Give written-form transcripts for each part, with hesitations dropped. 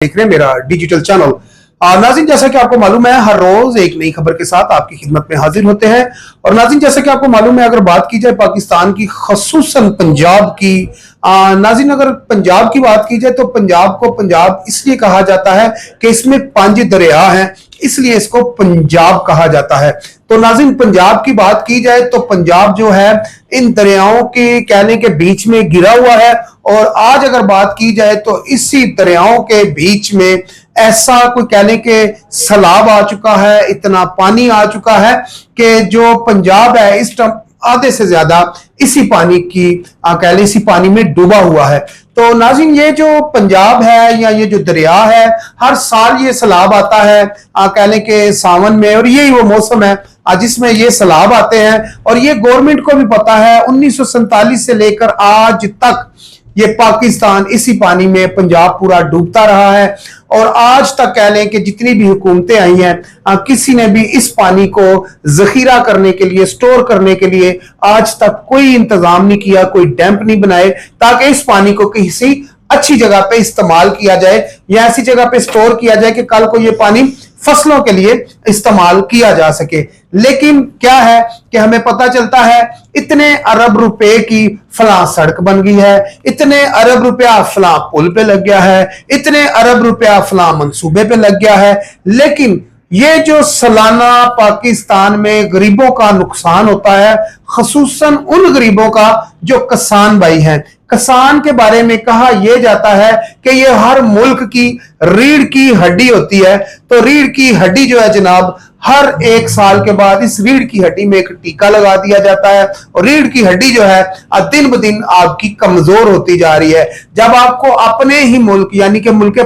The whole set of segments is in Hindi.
देख रहे हैं मेरा डिजिटल चैनल। नाज़रीन, जैसा कि आपको मालूम है, हर रोज एक नई खबर के साथ आपकी खिदमत में हाजिर होते हैं। और नाज़रीन, जैसा कि आपको मालूम है, अगर बात की जाए पाकिस्तान की, खसूसन पंजाब की, नाज़रीन अगर पंजाब की बात की जाए तो पंजाब को पंजाब इसलिए कहा जाता है कि इसमें 5 दरिया हैं, इसलिए इसको पंजाब कहा जाता है। तो नाज़रीन, पंजाब की बात की जाए तो पंजाब जो है इन दरियाओं के कहने के बीच में गिरा हुआ है। और आज अगर बात की जाए तो इसी दरियाओं के बीच में ऐसा कोई कहने के सैलाब आ चुका है, इतना पानी आ चुका है कि जो पंजाब है इस टाइम आधे से ज्यादा इसी पानी की कह लें इसी पानी में डूबा हुआ है। तो नाज़रीन, ये जो पंजाब है या ये जो दरिया है, हर साल ये सैलाब आता है कह लें कि सावन में, और यही वो मौसम है जिसमें ये सैलाब आते हैं। और ये गवर्नमेंट को भी पता है, 1947 से लेकर आज तक ये पाकिस्तान इसी पानी में पंजाब पूरा डूबता रहा है। और आज तक कह लें कि जितनी भी हुकूमतें आई हैं, किसी ने भी इस पानी को जखीरा करने के लिए, स्टोर करने के लिए आज तक कोई इंतजाम नहीं किया, कोई डैम्प नहीं बनाए ताकि इस पानी को किसी अच्छी जगह पे इस्तेमाल किया जाए या ऐसी जगह पे स्टोर किया जाए कि कल को ये पानी फसलों के लिए इस्तेमाल किया जा सके। लेकिन क्या है कि हमें पता चलता है इतने अरब रुपए की फला सड़क बन गई है, इतने अरब रुपया फला पुल पे लग गया है, इतने अरब रुपया फला मंसूबे पे लग गया है, लेकिन ये जो सालाना पाकिस्तान में गरीबों का नुकसान होता है, खसूसन उन गरीबों का जो किसान भाई हैं। किसान के बारे में कहा यह जाता है कि ये हर मुल्क की रीढ़ की हड्डी होती है। तो रीढ़ की हड्डी जो है जनाब, हर 1 साल के बाद इस रीढ़ की हड्डी में एक टीका लगा दिया जाता है और रीढ़ की हड्डी जो है दिन ब दिन आपकी कमजोर होती जा रही है। जब आपको अपने ही मुल्क यानी कि मुल्क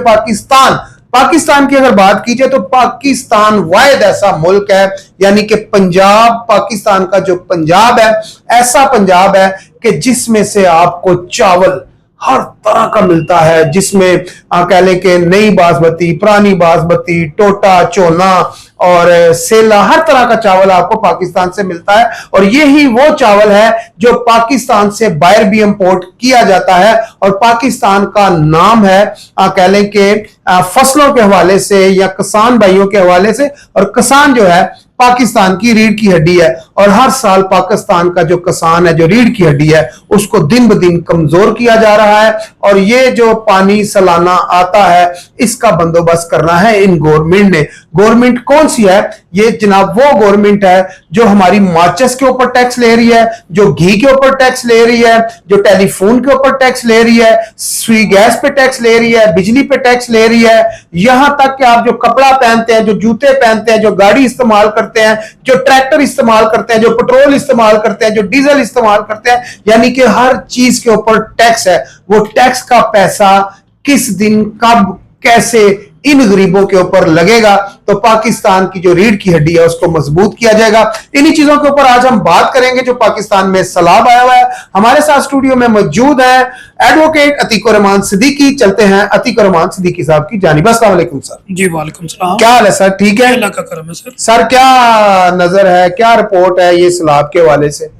पाकिस्तान की अगर बात की जाए तो पाकिस्तान वाहिद ऐसा मुल्क है, यानी कि पंजाब, पाकिस्तान का जो पंजाब है ऐसा पंजाब है कि जिसमें से आपको चावल हर तरह का मिलता है, जिसमें कह लें कि नई बासमती, पुरानी बासमती, टोटा, चोना और सेला, हर तरह का चावल आपको पाकिस्तान से मिलता है। और यही वो चावल है जो पाकिस्तान से बाहर भी इंपोर्ट किया जाता है। और पाकिस्तान का नाम है कह लें कि फसलों के हवाले से या किसान भाइयों के हवाले से, और किसान जो है पाकिस्तान की रीढ़ की हड्डी है। और हर साल पाकिस्तान का जो किसान है, जो रीढ़ की हड्डी है, उसको दिन ब दिन कमजोर किया जा रहा है। और ये जो पानी सालाना आता है इसका बंदोबस्त करना है इन गवर्नमेंट ने। गवर्नमेंट कौन सी है? ये जनाब वो गवर्नमेंट है जो हमारी माचिस के ऊपर टैक्स ले रही है, जो घी के ऊपर टैक्स ले रही है, जो टेलीफोन के ऊपर टैक्स ले रही है, सुई गैस पे टैक्स ले रही है, बिजली पे टैक्स ले रही है, यहां तक कि आप जो कपड़ा पहनते हैं, जो जूते पहनते हैं, जो गाड़ी इस्तेमाल करते हैं, जो ट्रैक्टर इस्तेमाल करते हैं, जो पेट्रोल इस्तेमाल करते हैं, जो डीजल इस्तेमाल करते हैं, यानी कि हर चीज के ऊपर टैक्स है। वो टैक्स का पैसा किस दिन, कब, कैसे इन गरीबों के ऊपर लगेगा तो पाकिस्तान की जो रीढ़ की हड्डी है उसको मजबूत किया जाएगा। इन्हीं चीजों के ऊपर आज हम बात करेंगे जो पाकिस्तान में सैलाब आया हुआ है। हमारे साथ स्टूडियो में मौजूद है एडवोकेट अतीकुर रहमान सिद्दीकी। चलते हैं अतीकुर रहमान सिद्दीकी साहब की जानिब। अस्सलाम वालेकुम सर। जी वालेकुम सलाम। क्या हाल है सर? ठीक है, अल्लाह का करम है सर। सर क्या नजर है, क्या रिपोर्ट है ये सैलाब के हवाले से?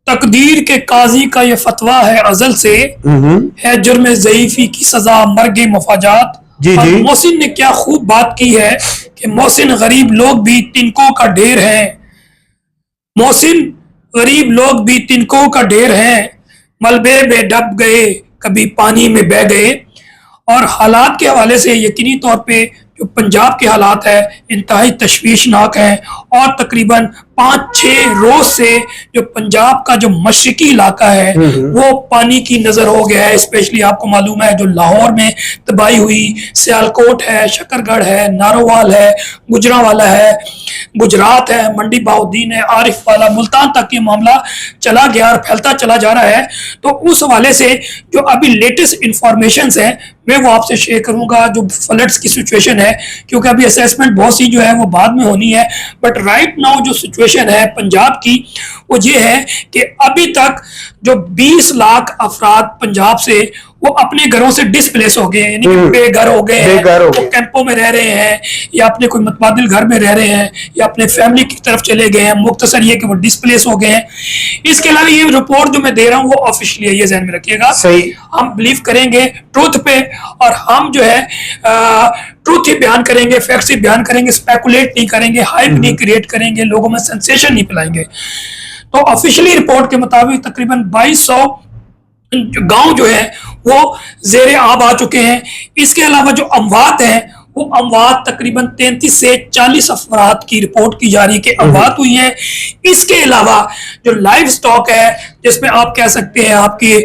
तकदीर के काजी का ये फतवा है अजल से, है जुर्म ज़ईफी की सजा मर्ग मुफाजात। जी जी। मोहसिन ने क्या खूब बात की है कि मोहसिन गरीब लोग भी तिनकों का ढेर हैं, मोहसिन गरीब लोग भी तिनकों का ढेर हैं, मलबे में डब गए कभी पानी में बह गए। और हालात के हवाले से यकीनी तौर पे जो पंजाब के हालात है इंतहाई तशवीशनाक हैं। और तकरीबन 5-6 रोज से जो पंजाब का जो मशरकी इलाका है वो पानी की नजर हो गया है। स्पेशली आपको मालूम है जो लाहौर में तबाही हुई, सियालकोट है, शकरगढ़ है, नारोवाल है, गुजरांवाला है, गुजरात है, मंडी बाउद्दीन है, आरिफ वाला, मुल्तान तक ये मामला चला गया और फैलता चला जा रहा है। तो उस हवाले से जो अभी लेटेस्ट इंफॉर्मेशन है मैं वो आपसे शेयर करूंगा, जो फ्लड्स की सिचुएशन है, क्योंकि अभी असेसमेंट बहुत सी जो है वो बाद में होनी है। बट राइट नाउ जो सिचुएशन है पंजाब की वो ये है कि अभी तक जो 20 लाख अफराद पंजाब से वो अपने घरों से डिस्प्लेस हो गए हैं, यानी कि बेघर हो गए हैं, वो कैंपों में रह रहे हैं या अपने कोई मुतबादिल घर में रह रहे हैं या अपने फैमिली की तरफ चले गए हैं। मुख्तसर ये कि वो डिस्प्लेस हो गए हैं। इसके अलावा ये रिपोर्ट जो मैं दे रहा हूँ वो ऑफिशियली है, ये ध्यान में रखिएगा। सही, हम बिलीव करेंगे ट्रूथ पे और हम जो है ट्रूथ ही बयान करेंगे, फैक्ट्स ही बयान करेंगे, स्पेकुलेट नहीं करेंगे, हाइप नहीं क्रिएट करेंगे, लोगों में सेंसेशन नहीं फैलाएंगे। तो ऑफिशियली रिपोर्ट के मुताबिक तकरीबन 2200 गांव जो है वो जेरे आब आ चुके हैं। इसके अलावा जो अमवात हैं वो अमवात तकरीबन 33 से 40 अफराद की रिपोर्ट की जा रही है कि अमवात हुई हैं। इसके अलावा जो लाइव स्टॉक है, जिसमें आप कह सकते हैं आपकी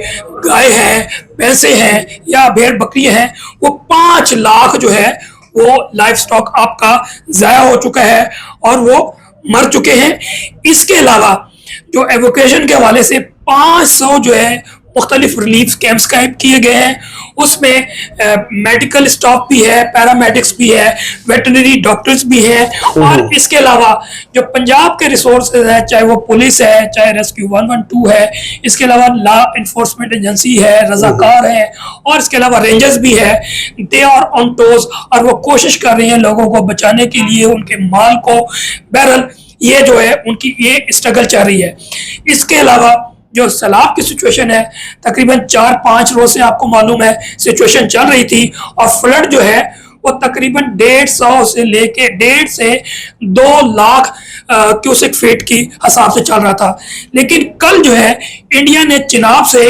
गाय है, भैंसे हैं या भेड़ बकरियां हैं, वो 5 लाख जो है वो लाइव स्टॉक आपका जाया हो चुका है और वो मर चुके हैं। इसके अलावा जो एवोकेशन के हवाले से 500 जो है मुख्तलिफ रिलीफ कैंप्स कायम किए गए हैं। उसमें मेडिकल स्टाफ भी है, पैरामेडिक्स भी है, वेटरनरी डॉक्टर्स भी हैं और इसके अलावा जो पंजाब के रिसोर्सेज है, चाहे वो पुलिस है, चाहे रेस्क्यू 112 है, इसके अलावा लॉ इन्फोर्समेंट एजेंसी है, रजाकार है और इसके अलावा रेंजर्स भी है। दे आर ऑन टोज और वो कोशिश कर रहे हैं लोगों को बचाने के लिए, उनके माल को। बहरहाल ये जो है उनकी ये स्ट्रगल चल रही है। इसके अलावा जो सैलाब की सिचुएशन है, तकरीबन 4-5 रोज से आपको मालूम है सिचुएशन चल रही थी और फ्लड जो है वो तकरीबन 150 से लेके 1.5 से 2 लाख क्यूसेक फीट की हिसाब से चल रहा था। लेकिन कल जो है इंडिया ने चिनाब से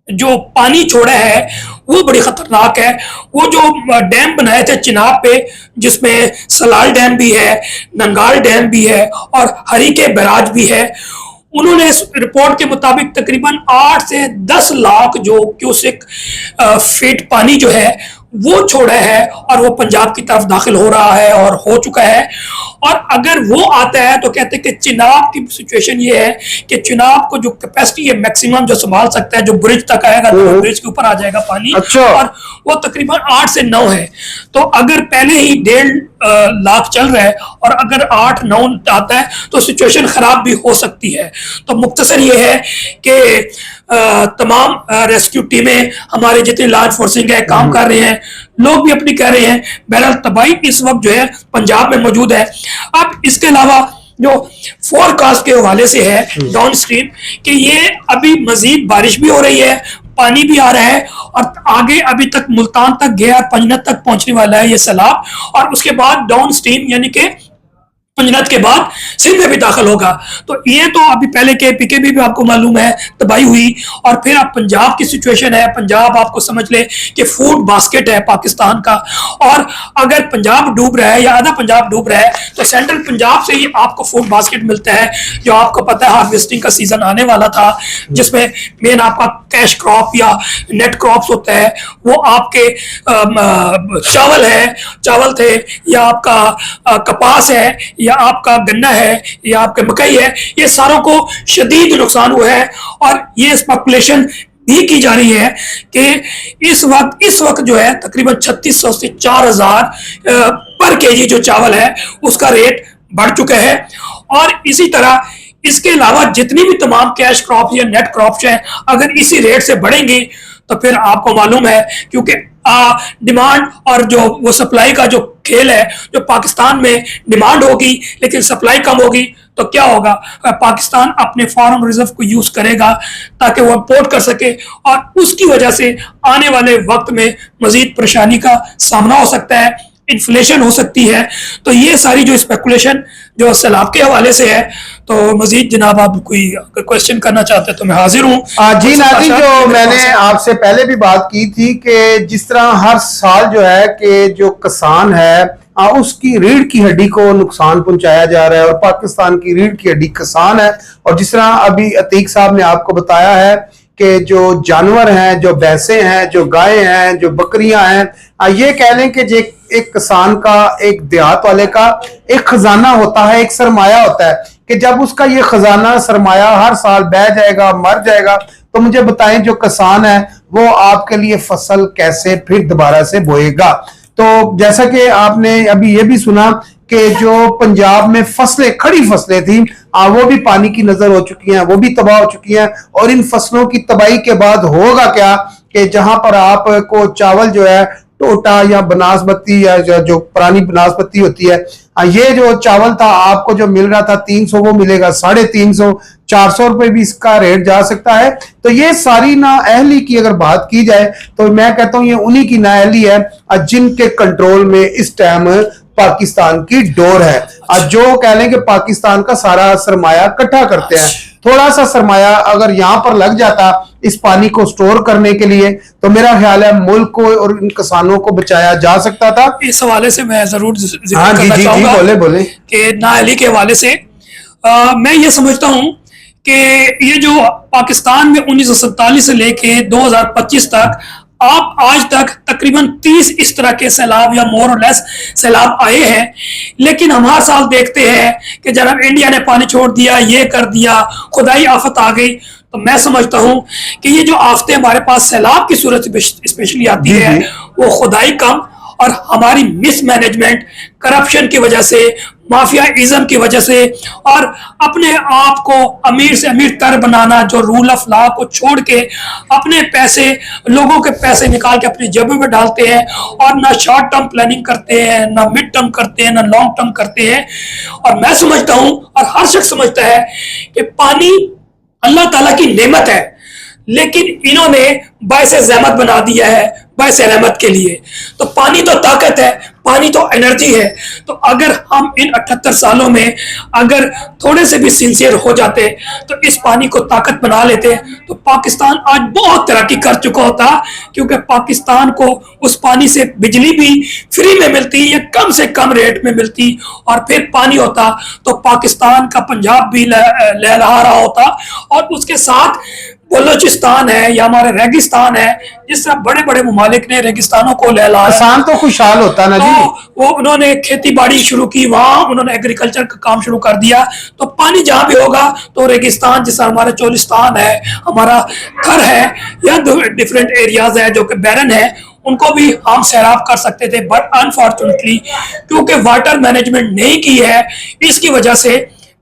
जो पानी छोड़ा है वो बड़ी खतरनाक है। वो जो डैम बनाए थे चिनाब पे, जिसमें सलाल डैम भी है, नंगाल डैम भी है और हरीके बैराज भी है, उन्होंने इस रिपोर्ट के मुताबिक तकरीबन 8 से 10 लाख जो क्यूसेक फीट पानी जो है वो छोड़ा है और वो पंजाब की तरफ दाखिल हो रहा है और हो चुका है। और अगर वो आता है तो कहते हैं कि चिनाब की सिचुएशन ये है कि चिनाब को जो कैपेसिटी है मैक्सिमम जो संभाल सकता है, जो ब्रिज तक आएगा तो ब्रिज के ऊपर आ जाएगा पानी। अच्छा। और वो तकरीबन 8 से 9 है। तो अगर पहले ही 1.5 लाख चल रहा है और अगर 8-9 आता है तो सिचुएशन खराब भी हो सकती है। तो मुख्तसर ये है कि तमाम रेस्क्यू टीमें हमारे जितने लॉ एनफोर्सिंग है काम कर रहे हैं, लोग भी अपनी कह रहे हैं। बहरहाल तबाही इस वक्त जो है पंजाब में मौजूद है। अब इसके अलावा जो फोरकास्ट के हवाले से है डाउन स्ट्रीम कि ये अभी मजीद बारिश भी हो रही है, पानी भी आ रहा है और आगे अभी तक मुल्तान तक गया, पंजनत तक पहुंचने वाला है ये सैलाब और उसके बाद डाउन स्ट्रीम यानी कि पंजनत के बाद सिंध में भी दाखिल होगा। तो ये तो अभी पहले के पीके भी आपको मालूम है तबाही हुई और फिर अब पंजाब की सिचुएशन है। पंजाब आपको समझ ले कि फूड बास्केट है पाकिस्तान का और अगर पंजाब डूब रहा है या आधा पंजाब डूब रहा है तो सेंट्रल पंजाब से ही आपको फूड बास्केट मिलता है। जो आपको पता है हार्वेस्टिंग का सीजन आने वाला था जिसमें मेन आपका कैश क्रॉप या नेट क्रॉप्स होता है, वो आपके चावल है, चावल थे या आपका कपास है या आपका गन्ना है या आपका मकई है, ये सारों को शदीद नुकसान हुआ है। और ये स्पेकुलेशन भी की जा रही है कि इस वक्त जो है तकरीबन 3600 से 4000 पर केजी जो चावल है उसका रेट बढ़ चुका है। और इसी तरह इसके अलावा जितनी भी तमाम कैश क्रॉप या नेट क्रॉप्स हैं अगर इसी रेट से बढ़ेंगी तो फिर आपको मालूम है क्योंकि डिमांड और जो वो सप्लाई का जो खेल है, जो पाकिस्तान में डिमांड होगी लेकिन सप्लाई कम होगी तो क्या होगा, पाकिस्तान अपने फॉरेन रिजर्व को यूज करेगा ताकि वो इंपोर्ट कर सके और उसकी वजह से आने वाले वक्त में मजीद परेशानी का सामना हो सकता है, इन्फ्लेशन हो सकती है। तो ये सारी जो स्पेकुलेशन जो सैलाब के हवाले से है, तो मजीद जनाब आप कोई क्वेश्चन करना चाहते हैं तो मैं हाजिर हूँ। जी नाज़रीन, जो मैंने आपसे पहले भी बात की थी कि जिस तरह हर साल जो है कि जो किसान है उसकी रीढ़ की हड्डी को नुकसान पहुंचाया जा रहा है और पाकिस्तान की रीढ़ की हड्डी किसान है। और जिस तरह अभी अतीक साहब ने आपको बताया है कि जो जानवर हैं, जो भैंसे हैं, जो गाय हैं, जो बकरियां हैं, ये कह लें कि एक किसान का, एक देहात वाले का एक खजाना होता है, एक सरमाया होता है कि जब उसका ये खजाना सरमाया हर साल बह जाएगा, मर जाएगा, तो मुझे बताएं जो किसान है वो आपके लिए फसल कैसे फिर दोबारा से बोएगा। तो जैसा कि आपने अभी ये भी सुना कि जो पंजाब में फसलें, खड़ी फसलें थी, वो भी पानी की नजर हो चुकी हैं, वो भी तबाह हो चुकी हैं। और इन फसलों की तबाही के बाद होगा क्या कि जहां पर आपको चावल जो है टोटा या बनास्पति या जो पुरानी बनास्पति होती है, ये जो चावल था आपको जो मिल रहा था 300, वो मिलेगा 350, 400 रुपए भी इसका रेट जा सकता है। तो ये सारी नाअहली की अगर बात की जाए तो मैं कहता हूं ये उन्हीं की नाअहली है जिनके कंट्रोल में इस टाइम पाकिस्तान की डोर है। जो कह लें कि पाकिस्तान का सारा सरमाया इकट्ठा करते हैं, थोड़ा सा सरमाया अगर यहां पर लग जाता इस पानी को स्टोर करने के लिए, तो मेरा ख्याल है मुल्क को और इन किसानों को बचाया जा सकता था। इस हवाले से मैं जरूर हाँ जी जी जी, बोले बोले कि नाअहली के हवाले से मैं ये समझता हूं कि ये जो पाकिस्तान में 1947 से लेके 2025 तक आप आज तक तकरीबन 30 इस तरह के सैलाब या मोर और लेस सैलाब आए हैं, लेकिन हम हर साल देखते हैं कि जब इंडिया ने पानी छोड़ दिया, ये कर दिया, खुदाई आफत आ गई। तो मैं समझता हूं कि ये जो आफतें हमारे पास सैलाब की सूरत स्पेशली आती है, वो खुदाई कम और हमारी मिसमैनेजमेंट, करप्शन की वजह से, माफियाइज्म की वजह से, और अपने आप को अमीर से अमीर तर बनाना, जो रूल ऑफ लॉ को छोड़ के अपने पैसे, लोगों के पैसे निकाल के अपनी जेबों में डालते हैं, और ना शॉर्ट टर्म प्लानिंग करते हैं, ना मिड टर्म करते हैं, ना लॉन्ग टर्म करते हैं। और मैं समझता हूं और हर शख्स समझता है कि पानी अल्लाह ताला की नेमत है, लेकिन इन्होंने बायसे ज़हमत बना दिया है बायसे रहमत के लिए। तो पानी तो ताकत है, पानी तो एनर्जी है। तो अगर हम इन 78 सालों में अगर थोड़े से भी सिंसियर हो जाते तो इस पानी को ताकत बना लेते, तो पाकिस्तान आज बहुत तरक्की कर चुका होता, क्योंकि पाकिस्तान को उस पानी से बिजली भी फ्री में मिलती या कम से कम रेट में मिलती, और फिर पानी होता तो पाकिस्तान का पंजाब भी लहरा रहा होता, और उसके साथ बलोचिस्तान है या हमारे रेगिस्तान है, जिस तरह बड़े बड़े ममालिक ने रेगिस्तानों को लहलाया, किसान तो खुशहाल होता ना जी। तो वो उन्होंने खेती बाड़ी शुरू की, वहां उन्होंने एग्रीकल्चर का काम शुरू कर दिया। तो पानी जहां भी होगा तो रेगिस्तान, जैसा हमारा चोलिस्तान है, हमारा थर है, या डिफरेंट एरियाज है जो कि बैरन है, उनको भी हम सैराब कर सकते थे। बट अनफॉर्चुनेटली क्योंकि वाटर मैनेजमेंट नहीं की है, इसकी वजह से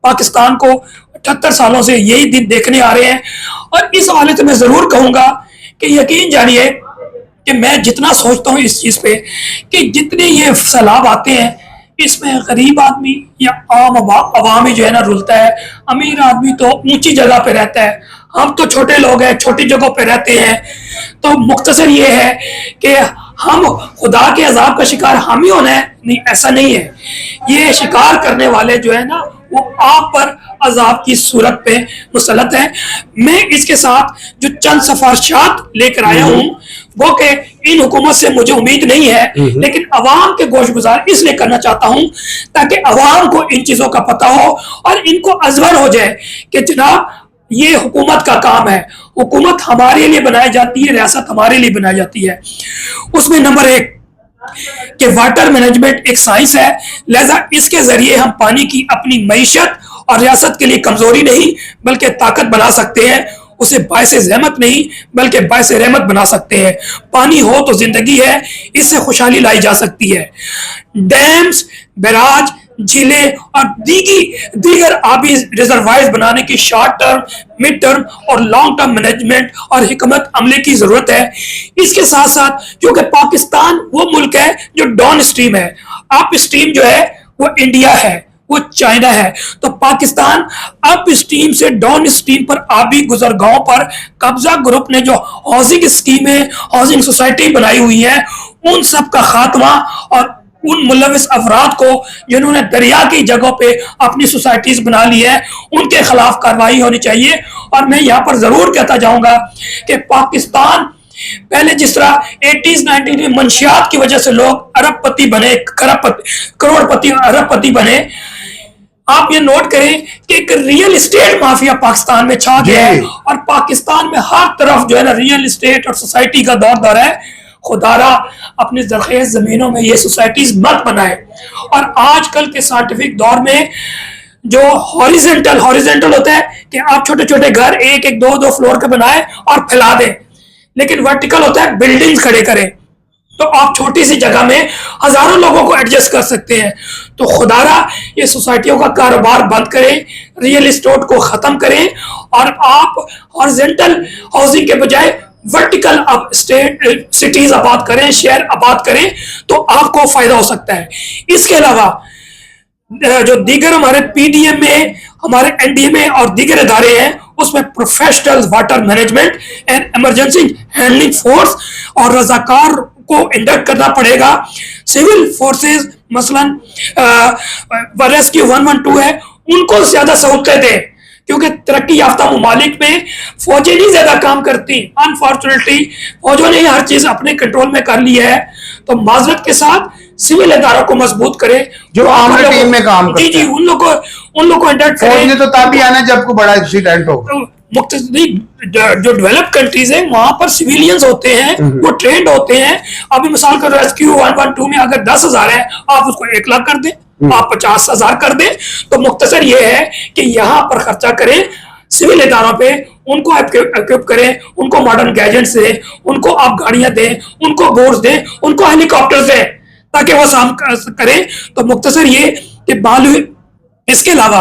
पाकिस्तान को 78 सालों से यही दिन देखने आ रहे हैं। और इस हवाले से मैं जरूर कहूंगा कि यकीन जानिए कि मैं जितना सोचता हूं इस चीज पे कि जितने ये सैलाब आते हैं, इसमें गरीब आदमी या आम अवाम ही जो है ना रुलता है। अमीर आदमी तो ऊंची जगह पे रहता है, हम तो छोटे लोग हैं, छोटी जगहों पे रहते हैं। तो मुख्तसर ये है कि हम खुदा के अजाब का शिकार हम ही होना है, नहीं, ऐसा नहीं है। ये शिकार करने वाले जो है ना वो आप पर अजाब की सूरत पे मुसलत है। मैं इसके साथ जो चंद सिफारिशात लेकर आया हूं, वो कि इन हुकूमत से मुझे उम्मीद नहीं है, लेकिन अवाम के गोश गुजार इसलिए करना चाहता हूं ताकि अवाम को इन चीजों का पता हो और इनको अजवर हो जाए कि जनाब ये हुकूमत का काम है, हुकूमत हमारे लिए बनाई जाती है, रियासत हमारे लिए बनाई जाती है। उसमें नंबर 1 कि वाटर मैनेजमेंट एक साइंस है, लिहाजा इसके जरिए हम पानी की अपनी मईशत और रियासत के लिए कमजोरी नहीं बल्कि ताकत बना सकते हैं, उसे बायसे ज़हमत नहीं बल्कि बायसे रहमत बना सकते हैं। पानी हो तो जिंदगी है, इससे खुशहाली लाई जा सकती है। डैम्स, बैराज, झीलें और दीगर आबी रिजर्वायर्स बनाने की शॉर्ट टर्म, मिड टर्म और लॉन्ग टर्म मैनेजमेंट और हिकमत अमले की जरूरत है। इसके साथ साथ क्योंकि पाकिस्तान वो मुल्क है जो डाउन स्ट्रीम है, अप स्ट्रीम जो है वो इंडिया है, वो चाइना है, तो पाकिस्तान अप स्ट्रीम से डाउन स्ट्रीम पर आबी गुजरगांव पर कब्जा ग्रुप ने जो हाउसिंग स्कीमें, हाउसिंग सोसाइटी बनाई हुई है, उन सब का खात्मा और उन मुलविस अफराद को जिन्होंने दरिया की जगहों पे अपनी सोसाइटीज बना ली है, उनके खिलाफ कार्रवाई होनी चाहिए। और मैं यहाँ पर जरूर कहता जाऊंगा कि पाकिस्तान पहले जिस तरह 80s 90s में मंशियात की वजह से लोग अरबपति बने, करोड़पति अरबपति बने, आप ये नोट करें कि एक रियल एस्टेट माफिया पाकिस्तान में छा गया है और पाकिस्तान में हर तरफ जो है ना रियल एस्टेट और सोसाइटी का दौर है। खुदारा अपनी जरखेज जमीनों में ये सोसाइटीज मत बनाए। और आजकल के साइंटिफिक दौर में जो हॉरिजेंटल होता है कि आप छोटे छोटे घर एक दो फ्लोर के बनाए और फैला दें, लेकिन वर्टिकल होता है बिल्डिंग्स खड़े करें। तो आप छोटी सी जगह में हजारों लोगों को एडजस्ट कर सकते हैं। तो खुदारा ये सोसाइटियों का कारोबार बंद करें, रियल एस्टेट को खत्म करें और आप हॉरिजॉन्टल हाउसिंग के बजाय वर्टिकल अब स्टेट सिटीज आबाद करें, शहर आबाद करें, तो आपको फायदा हो सकता है। इसके अलावा जो दीगर हमारे पीडीएम में, हमारे एनडीए में और दीगर इदारे हैं, उसमें professional water management and emergency handling force और रजाकार को इंडक्ट करना पड़ेगा। सिविल फोर्सेस मसलन रेस्क्यू 112 है, उनको ज्यादा सहूलतें दें, क्योंकि तरक्की याफ्ता ममालिक में फौजें नहीं ज्यादा काम करती। अनफॉर्चुनेटली फौजों ने हर चीज अपने कंट्रोल में कर ली है। तो माजरत के साथ सिविल इदारों को मजबूत करें जो आर्मी टीम में काम करते हैं। जी, उन लोगों को इंडक्ट करें। फौज ने तो तभी आना जब कोई बड़ा एक्सीडेंट हो। जो डेवलप्ड कंट्रीज है वहां पर सिविलियंस होते हैं, वो ट्रेंड होते हैं। अभी मिसाल का रेस्क्यू 112 में अगर 10,000 है, आप उसको 1 लाख कर दें, आप 50,000 कर दें। तो मुख्तसर ये है कि यहाँ पर खर्चा करें सिविल इदारों पे, उनको इक्विप करें, उनको मॉडर्न गैजेट्स दें, उनको आप गाड़ियां दें, उनको बोर्ड्स दें, उनको हेलीकॉप्टर दें, ताकि वो काम करें। तो मुख्तसर ये कि इसके अलावा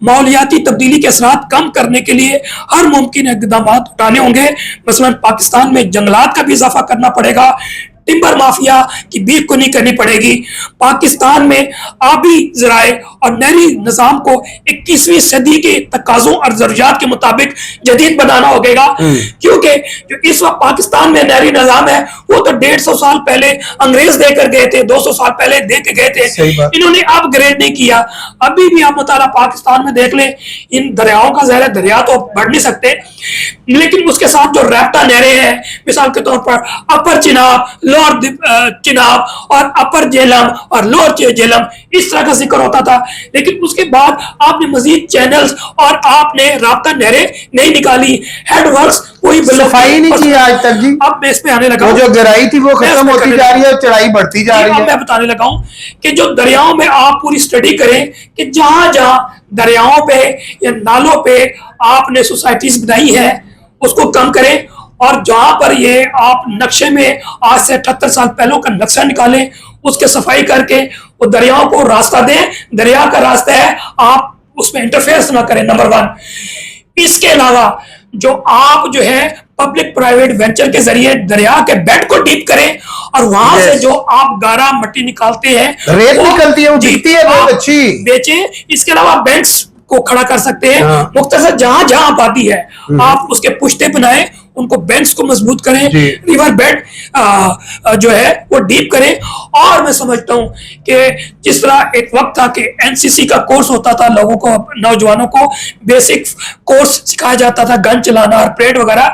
माहौलियाती तब्दीली के असरात कम करने के लिए हर मुमकिन इक़दाम उठाने होंगे। मसलन पाकिस्तान में जंगलात का भी इजाफा करना पड़ेगा, टिम्बर माफिया की बीक को नहीं करनी पड़ेगी। पाकिस्तान में आबी ज़राए और नहरी निज़ाम को 21वीं सदी के तकाज़ों और ज़रूरियात के मुताबिक जदीद बनाना होगा, क्योंकि जो इस वक्त पाकिस्तान में नहरी निज़ाम है वो तो 150 साल पहले अंग्रेज देकर गए थे, 200 साल पहले दे के गए थे, इन्होंने अपग्रेड नहीं किया। अभी भी आप मुताला पाकिस्तान में देख लें, इन दरियाओं का ज़हर, दरिया तो बढ़ नहीं सकते, लेकिन उसके साथ जो रैप्टा नहरें हैं, मिसाल के तौर पर अपर चिनाब, लोअर चिनाब और अपर झेलम और लोअर झेलम, इस तरह का जिक्र होता था। लेकिन उसके बाद आपने मजीद चैनल्स और आपने राब्ता नहरें नहीं निकाली, हेडवर्क्स कोई सफाई नहीं की आज तक जी। अब मैं इस पे आने लगा, वो जो गहराई थी वो खत्म होती जा रही है और चढ़ाई बढ़ती जा रही है। मैं बताने लगा हूं कि जो दरियाओं में आप पूरी स्टडी करें कि जहां जहां दरियाओं पे या नालों पे आपने सोसाइटीज बनाई है उसको कम करें, और जहां पर ये आप नक्शे में आज से 78 साल पहले का नक्शा निकालें, उसके सफाई करके वो दरियाओं को रास्ता दें। दरिया का रास्ता है, आप उसमें इंटरफेरेंस ना करें, नंबर 1। इसके अलावा जो आप जो है पब्लिक प्राइवेट वेंचर के जरिए दरिया के बेड को डीप करें, और वहां से जो आप गारा मिट्टी निकालते हैं, रेत निकलती है, वो दिखती है बहुत अच्छी, बेचें। इसके अलावा बैंक्स को खड़ा कर सकते हैं। मुख्तसर जहां जहां आबादी है आप उसके पुश्ते बनाएं, उनको बैंक्स को मजबूत करें, रिवर बेड जो है वो डीप करें। और मैं समझता हूं कि जिस तरह एक वक्त था कि एनसीसी का कोर्स होता था, लोगों को, नौजवानों को बेसिक कोर्स सिखाया जाता था, गन चलाना और परेड वगैरह,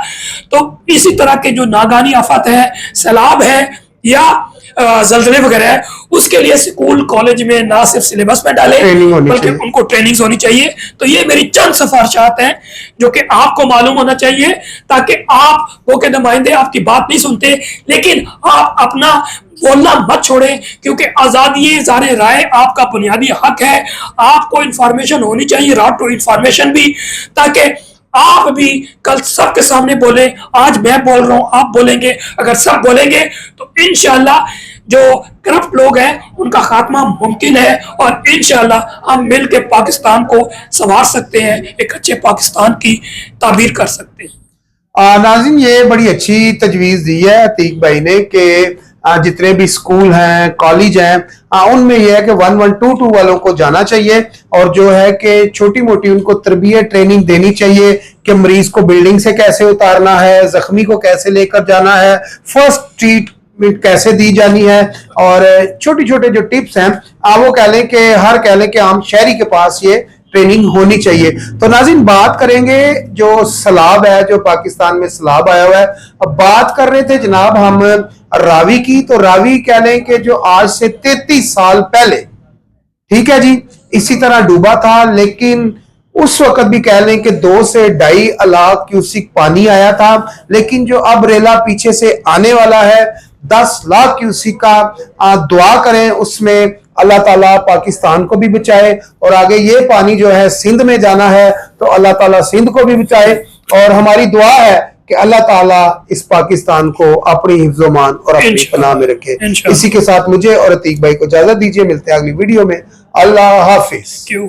तो इसी तरह के जो नागानी आफत है, सैलाब है या जल्जले वगैरह है, उसके लिए स्कूल कॉलेज में ना सिर्फ सिलेबस में डालें बल्कि उनको ट्रेनिंग्स होनी चाहिए। तो ये मेरी चंद सिफारिशात हैं जो कि आपको मालूम होना चाहिए, ताकि आप वो के नुमाइंदे आपकी बात नहीं सुनते, लेकिन आप अपना बोलना मत छोड़ें, क्योंकि आजादी ज़ाहिर राय आपका बुनियादी हक है। आपको इंफॉर्मेशन होनी चाहिए, राइट टू इंफॉर्मेशन भी, ताकि आप भी कल सबके सामने बोले। आज मैं बोल रहा हूं, आप बोलेंगे, अगर सब बोलेंगे तो इंशाल्लाह जो करप्ट लोग हैं उनका खात्मा मुमकिन है, और इंशाल्लाह हम मिल के पाकिस्तान को संवार सकते हैं, एक अच्छे पाकिस्तान की ताबीर कर सकते हैं। नाज़रीन, ये बड़ी अच्छी तजवीज़ दी है अतीक भाई ने कि जितने भी स्कूल हैं, कॉलेज हैं, उनमें यह है कि 1122 वालों को जाना चाहिए, और जो है कि छोटी मोटी उनको तरबियत ट्रेनिंग देनी चाहिए कि मरीज को बिल्डिंग से कैसे उतारना है, जख्मी को कैसे लेकर जाना है, फर्स्ट ट्रीटमेंट कैसे दी जानी है, और छोटे छोटे जो टिप्स हैं वो कह लें कि आम शहरी के पास ये ट्रेनिंग होनी चाहिए। तो नाज़रीन, बात करेंगे जो सैलाब है, जो पाकिस्तान में सैलाब आया हुआ है। अब बात कर रहे थे जनाब हम रावी की, तो रावी कह लें कि जो आज से 33 साल पहले, ठीक है जी, इसी तरह डूबा था, लेकिन उस वक्त भी कह लें कि 2 से 2.5 लाख क्यूसिक पानी आया था, लेकिन जो अब रेला पीछे से आने वाला है 10 लाख क्यूसिक का, दुआ करें उसमें अल्लाह ताला पाकिस्तान को भी बचाए, और आगे ये पानी जो है सिंध में जाना है तो अल्लाह ताला सिंध को भी बचाए। और हमारी दुआ है कि अल्लाह ताला इस पाकिस्तान को अपनी हिफ्ज़-ओ-मान और अपनी इंशाअल्लाह, पनाह में रखे। इंशाअल्लाह। इसी के साथ मुझे और अतीक भाई को इजाजत दीजिए, मिलते हैं अगली वीडियो में। अल्लाह हाफिज। क्यों